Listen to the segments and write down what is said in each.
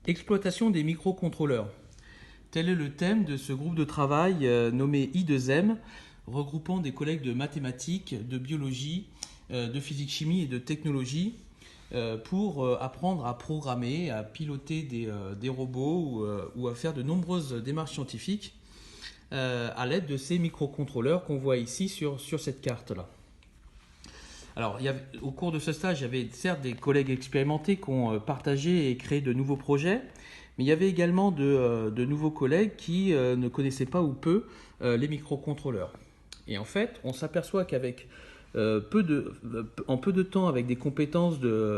Exploitation des microcontrôleurs. Tel est le thème de ce groupe de travail nommé I2M, regroupant des collègues de mathématiques, de biologie, de physique-chimie et de technologie pour apprendre à programmer, à piloter des robots ou à faire de nombreuses démarches scientifiques à l'aide de ces microcontrôleurs qu'on voit ici sur cette carte-là. Alors, au cours de ce stage, il y avait certes des collègues expérimentés qui ont partagé et créé de nouveaux projets, mais il y avait également de nouveaux collègues qui ne connaissaient pas ou peu les microcontrôleurs. Et en fait, on s'aperçoit qu'avec en peu de temps, avec des compétences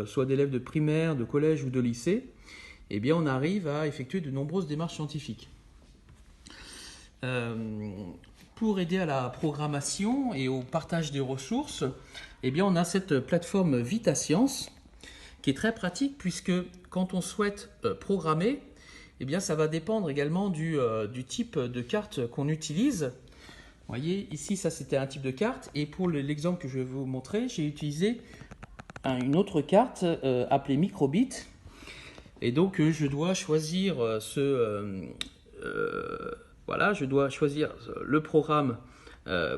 soit d'élèves de primaire, de collège ou de lycée, eh bien, on arrive à effectuer de nombreuses démarches scientifiques. Pour aider à la programmation et au partage des ressources, eh bien, on a cette plateforme VitaScience qui est très pratique puisque quand on souhaite programmer, eh bien, ça va dépendre également du type de carte qu'on utilise. Vous voyez, ici, ça c'était un type de carte et pour l'exemple que je vais vous montrer, j'ai utilisé une autre carte appelée Microbit. Et donc, je dois choisir voilà, je dois choisir le programme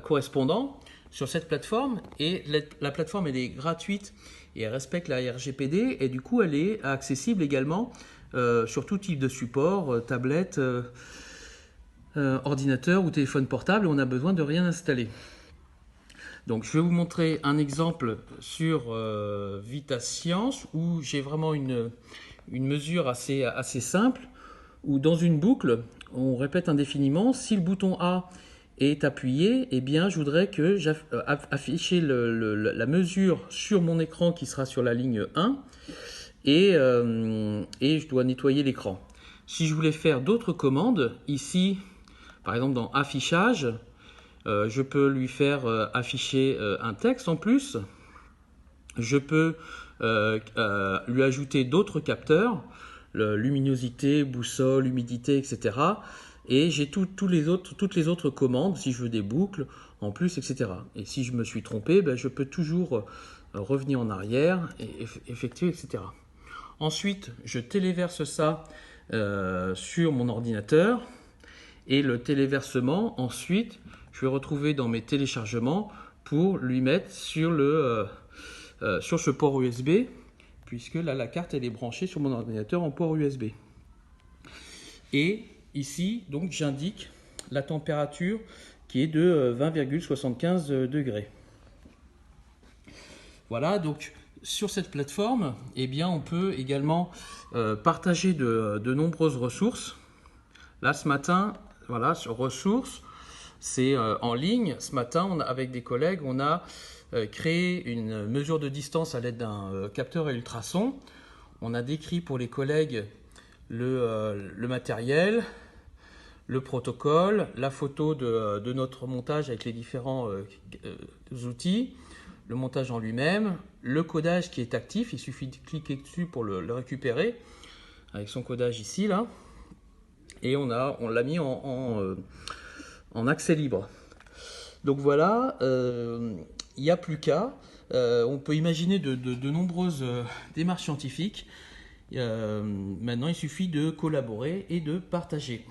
correspondant sur cette plateforme et la plateforme elle est gratuite et elle respecte la RGPD et du coup elle est accessible également sur tout type de support, tablette, ordinateur ou téléphone portable, on n'a besoin de rien installer. Donc je vais vous montrer un exemple sur VitaScience où j'ai vraiment une mesure assez simple où dans une boucle on répète indéfiniment, si le bouton A est appuyé, eh bien, je voudrais que afficher la mesure sur mon écran qui sera sur la ligne 1 et je dois nettoyer l'écran. Si je voulais faire d'autres commandes, ici, par exemple dans affichage, je peux lui faire afficher un texte en plus. Je peux lui ajouter d'autres capteurs, luminosité, boussole, humidité, etc. Et j'ai toutes les autres commandes, si je veux des boucles en plus, etc. Et si je me suis trompé, je peux toujours revenir en arrière et effectuer, etc. Ensuite, je téléverse ça sur mon ordinateur. Et le téléversement, ensuite, je vais retrouver dans mes téléchargements pour lui mettre sur ce port USB, puisque là, la carte, elle est branchée sur mon ordinateur en port USB. Et ici, donc, j'indique la température qui est de 20,75 degrés. Voilà, donc, sur cette plateforme, eh bien, on peut également partager de nombreuses ressources. Là, ce matin, voilà, sur ressources, c'est en ligne. Ce matin, avec des collègues, on a créé une mesure de distance à l'aide d'un capteur à ultrasons. On a décrit pour les collègues le matériel, le protocole, la photo de notre montage avec les différents outils, le montage en lui-même, le codage qui est actif, il suffit de cliquer dessus pour le récupérer, avec son codage ici, là. Et on l'a mis en accès libre. Donc voilà, il n'y a plus qu'à. On peut imaginer de nombreuses démarches scientifiques. Maintenant, il suffit de collaborer et de partager.